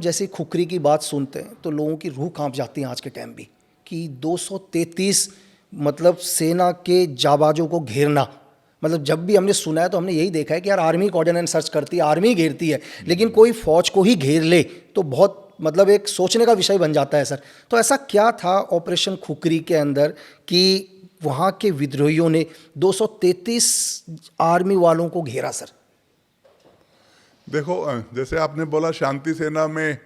जैसे खुखरी की बात सुनते हैं तो लोगों की रूह कांप जाती है आज के टाइम भी कि 233 मतलब सेना के जाबाजों को घेरना। मतलब जब भी हमने सुना है तो हमने यही देखा है कि यार आर्मी कोऑर्डिनेट सर्च करती है, आर्मी घेरती है, लेकिन कोई फौज को ही घेर ले तो बहुत मतलब एक सोचने का विषय बन जाता है सर। तो ऐसा क्या था ऑपरेशन खुखरी के अंदर कि वहाँ के विद्रोहियों ने 233 आर्मी वालों को घेरा सर? देखो, जैसे आपने बोला शांति सेना में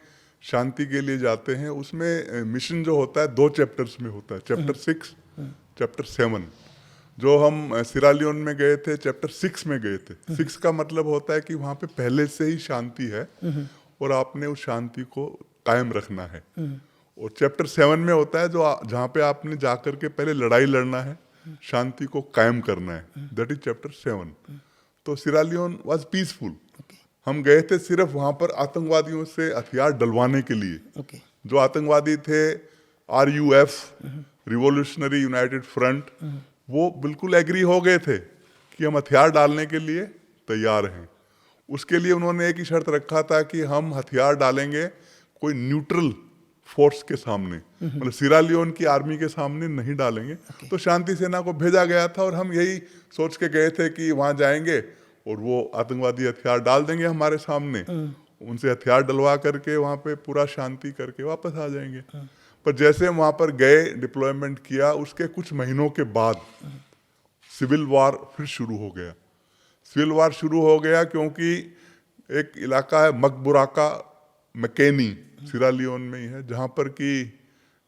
शांति के लिए जाते हैं, उसमें मिशन जो होता है 2 चैप्टर्स में होता है, चैप्टर 6, चैप्टर 7। जो हम सिरालियोन में गए थे चैप्टर 6 में गए थे। 6 का मतलब होता है कि वहाँ पे पहले से ही शांति है और आपने उस शांति को कायम रखना है। और चैप्टर 7 में होता है जो जहाँ पे आपने जाकर के पहले लड़ाई लड़ना है, शांति को कायम करना है। That is chapter 7। तो सिरालियोन वाज पीसफुल। हम गए थे सिर्फ वहां पर आतंकवादियों से हथियार डलवाने के लिए। जो आतंकवादी थे RUF, रिवॉल्यूशनरी यूनाइटेड फ्रंट, वो बिल्कुल एग्री हो गए थे कि हम हथियार डालने के लिए तैयार हैं। उसके लिए उन्होंने एक ही शर्त रखा था कि हम हथियार डालेंगे कोई न्यूट्रल फोर्स के सामने, मतलब सिरालियोन की आर्मी के सामने नहीं डालेंगे। तो शांति सेना को भेजा गया था और हम यही सोच के गए थे कि वहां जाएंगे और वो आतंकवादी हथियार डाल देंगे हमारे सामने, उनसे हथियार डलवा करके वहाँ पे पूरा शांति करके वापस आ जाएंगे। पर जैसे वहाँ पर गए, डिप्लॉयमेंट किया, उसके कुछ महीनों के बाद सिविल वार फिर शुरू हो गया। सिविल वार शुरू हो गया क्योंकि एक इलाका है मकबुराका मैकेनी, सिरालियोन में ही है, जहाँ पर कि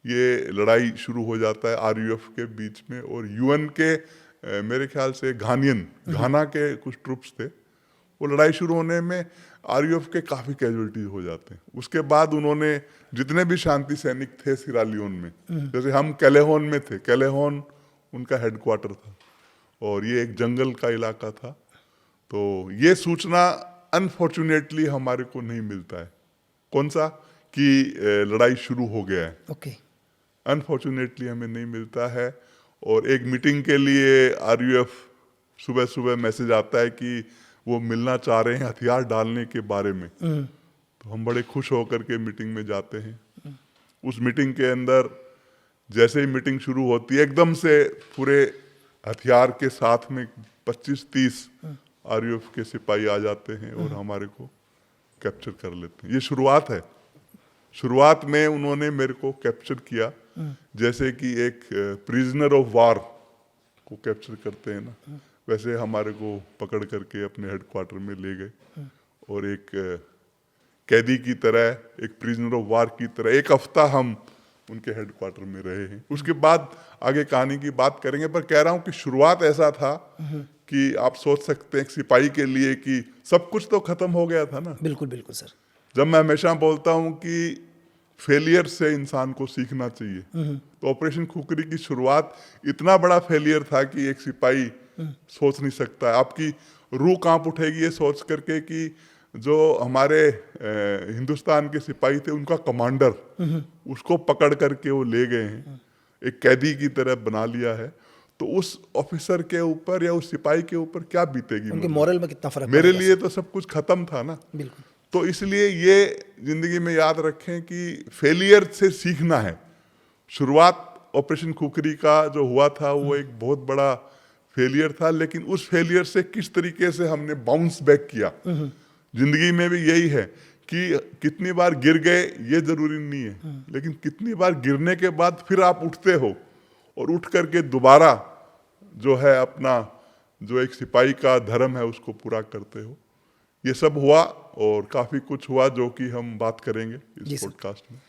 ये लड़ाई शुरू हो जाता है RUF के बीच में और UN के मेरे ख्याल से घाना के कुछ ट्रुप्स थे। वो लड़ाई शुरू होने में RUF के काफ़ी कैजुअलिटीज हो जाते हैं। उसके बाद उन्होंने जितने भी शांति सैनिक थे सिरालियोन में, जैसे हम कैलेहोन में थे, कैलेहोन उनका हेडक्वार्टर था और ये एक जंगल का इलाका था। तो ये सूचना अनफॉर्चुनेटली हमारे को नहीं मिलता है। कौन सा? कि लड़ाई शुरू हो गया है। अनफॉर्चुनेटली हमें नहीं मिलता है। और एक मीटिंग के लिए RUF सुबह सुबह मैसेज आता है कि वो मिलना चाह रहे हैं हथियार डालने के बारे में। तो हम बड़े खुश होकर के मीटिंग में जाते हैं। उस मीटिंग के अंदर जैसे ही मीटिंग शुरू होती है, एकदम से पूरे हथियार के साथ में 25-30 RUF के सिपाही आ जाते हैं और हमारे को कैप्चर कर लेते हैं। ये शुरुआत है। शुरुआत में उन्होंने मेरे को कैप्चर किया जैसे कि एक प्रिजनर ऑफ वार को कैप्चर करते हैं ना, वैसे हमारे को पकड़ करके अपने हेडक्वार्टर में ले गए और एक कैदी की तरह, एक प्रिजनर ऑफ वार की तरह 1 हफ्ता हम उनके हेडक्वार्टर में रहे हैं। उसके बाद आगे कहानी की बात करेंगे, पर कह रहा हूँ कि शुरुआत ऐसा था कि आप सोच सकते हैं एक सिपाही के लिए कि सब कुछ तो खत्म हो गया था ना। बिल्कुल बिल्कुल सर। जब मैं हमेशा बोलता हूँ कि फेलियर से इंसान को सीखना चाहिए, तो ऑपरेशन खुखरी की शुरुआत इतना बड़ा फेलियर था कि एक सिपाही सोच नहीं सकता है। आपकी रूह कांप उठेगी ये सोच करके कि जो हमारे हिंदुस्तान के सिपाही थे, उनका कमांडर, उसको पकड़ करके वो ले गए हैं, एक कैदी की तरह बना लिया है। तो उस ऑफिसर के ऊपर या उस सिपाही के ऊपर क्या बीतेगी, उनके मोरल में कितना फर्क मेरे लिए तो सब कुछ खत्म था ना। बिल्कुल। तो इसलिए ये जिंदगी में याद रखें कि फेलियर से सीखना है। शुरुआत ऑपरेशन खुखरी का जो हुआ था वो एक बहुत बड़ा फेलियर था, लेकिन उस फेलियर से किस तरीके से हमने बाउंस बैक किया। जिंदगी में भी यही है कि कितनी बार गिर गए ये जरूरी नहीं है, लेकिन कितनी बार गिरने के बाद फिर आप उठते हो और उठ करके दोबारा जो है अपना जो एक सिपाही का धर्म है उसको पूरा करते हो। ये सब हुआ और काफी कुछ हुआ जो कि हम बात करेंगे इस पॉडकास्ट में।